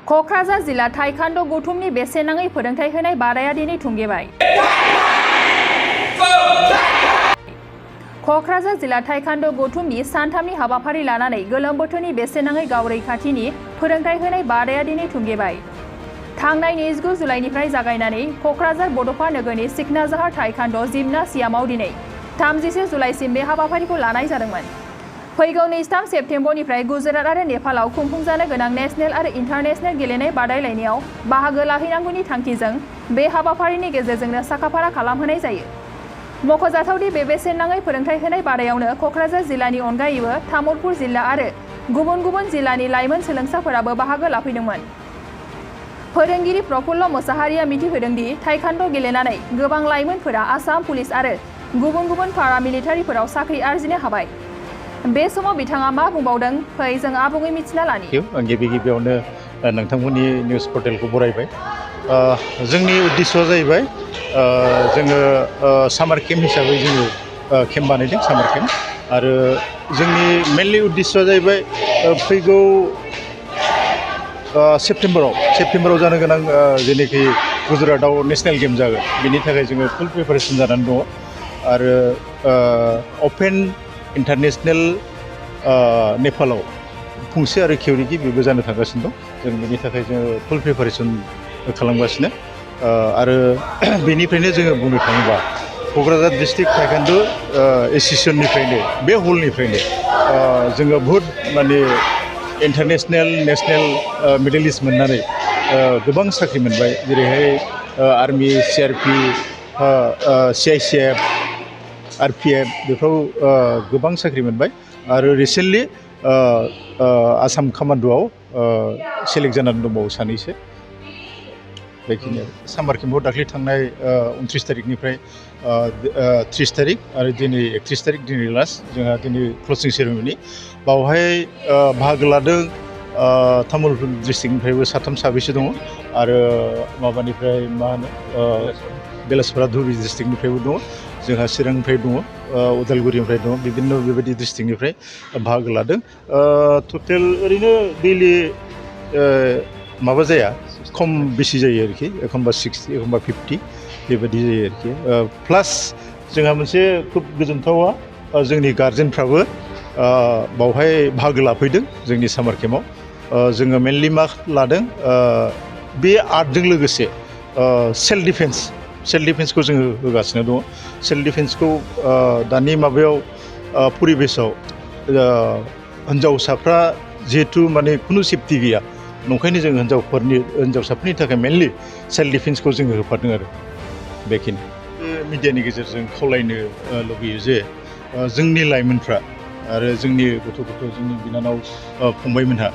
क'क्राझार जिल्ला ताइक्वान्ड' गौथुमनि बेसेन नाङै फोरोंथाय होनाय बादाया दिनै थुंगेबाय। क'क्राझार जिल्ला ताइक्वान्ड' गौथुमनि सानथामनि हाबाफारि लानानै गोलोम बोथोरनि बेसेन नाङै गाव रैखाथिनि फोरोंथाय होनाय बादाया दिनै थुंगेबाय। थांनाय 29 जुलाइनिफ्राय जागायनानै क'क्राझार बड'फा नोगोरनि सिकनाझार ताइक्वान्ड' जिमनासियामाव दिनै 31 जुलाइसिम बे हाबाफारिखौ लानाय जादोंमोन। फैगौ 23 सेप्तेम्बरनिफ्राय गुजरात आरो नेपालाव खुंफुंजानो गोनां नेशनेल आरो इन्टारनेशनेल गेलेनाय बादायलायनायाव बाहागो लाहैनांगौनि थांखिजों बे हाबाफारिनि गेजेरजोंनो साखाफारा खालामहोनाय जायो। मख'जाथावदि बे बेसेन नाङै फोरोंथाय होनाय बादायावनो क'क्राझार जिल्लानि अनगायैबो तामुलपुर जिल्ला आरो गुबुन गुबुन जिल्लानि लाइमोन सोलोंसाफोराबो बाहागो लाफैदोंमोन। फोरोंगिरि प्रफुल्ल मोसाहारिया मिथिहोदों दि ताइक्वान्ड' गेलेनानै गोबां लाइमोनफोरा आसाम पुलिस आरो गुबुन गुबुन पारामिलिटारिफोराव साख्रि आरजिनो हाबाय। बे समाव बिथाङा मा बुंबावदों फै जों आबुङै मिथिना लानि। आं गिबियावनो नोंथांमोननि निउस पर्टेलखौ बरायबाय। जोंनि उद्देश्यआ जाहैबाय जोङो सामार केम्प हिसाबै जोङो केम्प बानायदों, सामार केम्प। आरो जोंनि मेनलि उद्देश्यआ जाहैबाय फैगौ सेप्तेम्बराव जानो गोनां जेनोखि गुजरातआव नेशनेल गेम जागोन, बेनि थाखाय जोङो फुल प्रिपारेसन जानानै दङ। आरो अपेन इन्टारनेशनेल नेपालाव फंसे आरो खेवरिगि बेबो जानो थांगासिनो दं। जों बेनि थाखाय जोङो फुल प्रिपारेसन खालामगासिनो। आरो बेनिफ्रायनो जोङो बुंनो थाङोबा क'क्राझार डिस्ट्रिक्ट ताइक्वान्ड' एस'सिएशननिफ्रायनो बे हलनिफ्रायनो जोङो बहुद माने इन्टारनेशनेल नेशनेल मेडेलिस्ट मोननानै गोबां साख्रि मोनबाय। जेरैहाय आर्मि, CRP, CICF, RPF बेफ्राव गोबां साख्रि मोनबाय। आरो रिसेन्टलि आसाम कामान्ड'आव सेलेक्ट जानानै दंबावो सानैसो। बेखिनियानो सामार केम्पआव दाख्लै थांनाय 29 तारिखनिफ्राय 30 तारिख आरो दिनै 31 तारिख, दिनै लास्ट जोंहा दिनै क्लसिं सेरेमनि। बावहाय बाहागो लादों तामुलपुर डिस्ट्रिक्टनिफ्रायबो 3 साब्रैसो दङ। आरो माबानिफ्राय मा होनो बेलासपारा धुबुरि डिस्ट्रिक्टनिफ्रायबो दङ। जोंहा चिरांनिफ्राय दङ, उदालगुरिनिफ्राय दङ, बिभिन्न बेबायदि डिस्ट्रिक्टनिफ्राय बाहागो लादों। टटेल ओरैनो दैलि माबा जाया, खम बेसि जायो आरोखि, एखनबा 60 एखनबा 50 बेबायदि जायो आरोखि। प्लास जोंहा मोनसे खुब गोजोनथावा जोंनि गार्जेनफ्राबो बावहाय बाहागो लाफैदों जोंनि सामार केम्पआव। जोङो मेनलि मा लादों, बे आर्टजों लोगोसे सेल्फ डिफेन्सखौ जोङो होगासिनो दङ। सेल्फ डिफेन्सखौ दानि माबायाव परिबेसाव हिन्जावसाफ्रा जिहेथु माने खुनु सेफटि गैया, नंखायनो जों हिन्जावसाफोरनि थाखाय मेनलि सेल्फ डिफेन्सखौ जोङो होफादों आरो बेखिनि। मिडियानि गेजेरजों खावलायनो लुबैयो जे जोंनि लाइमोनफ्रा आरो जोंनि गथ' जोंनि बिनानाव फंबायमोनहा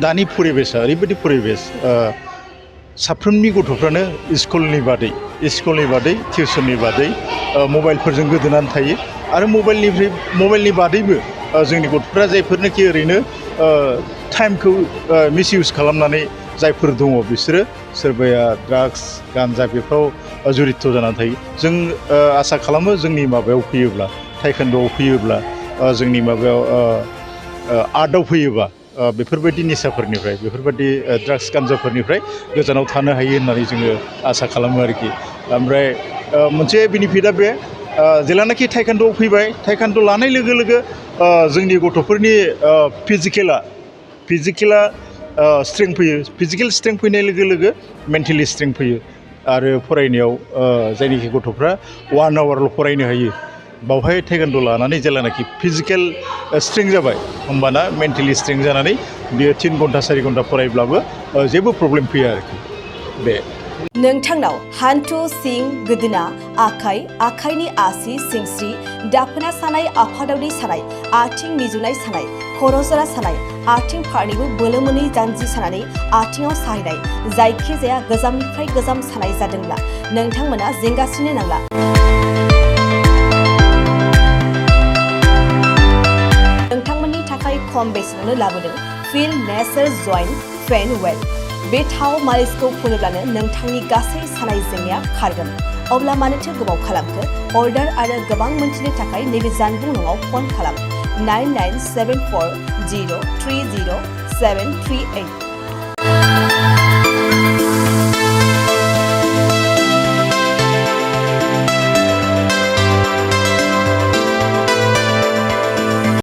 दानि परिबेसा ओरैबायदि परिबेस, साफ्रोमनि गथ'फ्रानो स्कुलनि बादै टिउसननि बादै मबाइलफोरजों गोदोनानै थायो। आरो मबाइलनि बादैबो जोंनि गथ'फ्रा जायफोरनोखि ओरैनो टाइमखौ मिसइउस खालामनानै जायफोर दङ, बिसोरो सोरबाया ड्राग्स गान्जा बेफ्राव जड़ित जानानै थायो। जों आसा खालामो जोंनि माबायाव फैयोब्ला, ताइक्वान्ड'आव फैयोब्ला, जोंनि माबायाव आर्टआव फैयोबा बेफोरबायदि निसाफोरनिफ्राय, बेफोरबायदि ड्राग्स गान्जाफोरनिफ्राय गोजानाव थानो हायो होननानै जोङो आसा खालामो आरोखि। ओमफ्राय मोनसे बेनिफिटआ बे, जेलानाखि ताइक्वान्ड'आव फैबाय, ताइक्वान्ड' लानाय लोगो लोगो जोंनि गथ'फोरनि फिजिकेला स्ट्रेंथ फैयो। फिजिकेल स्ट्रेंथ फैनाय लोगो लोगो मेन्टेलि स्ट्रेंथ फैयो। आरो फरायनायाव जायनिखि गथ'फ्रा 1 आवरल' फरायनो हायो, बावहाय ताइक्वान्ड' लानानै जेलानाखि फिजिकेल स्ट्रेंथ जाबाय, होमबाना मेन्टेलि स्ट्रेंथ जानानै बियो 3 घन्टा 4 घन्टा फरायब्लाबो जेबो प्रब्लेम फैया आरोखि। बे नोंथांनाव हान्थु, सिं, गोदोना, आखाइनि आसि, सिंस्रि, दाफोना सानाय, आफादावनि सानाय, आथिं मिजुनाय सानाय, खर' जरा सानाय, आथिं फारनैबो बोलो मोनै जानजि सानानै आथिङाव साहैनाय, जायखिजाया गोजामनिफ्राय गोजाम सानाय जादोंब्ला नोंथांमोना जिंगासिनो नांला। नोंथांमोननि थाखाय खम बेसेनावनो लाबोदों फिल नेचार जइन्ट पेन वेल। बे थाव मालिसखौ फुनोब्लानो नोंथांनि गासै सानाय जेंनाया खारगोन। अब्ला मानोथो गोबाव खालामखो? अर्डार आरो गोबां मोनथिनो थाखाय नैबे जानबुं नङाव फन खालाम 9974030738।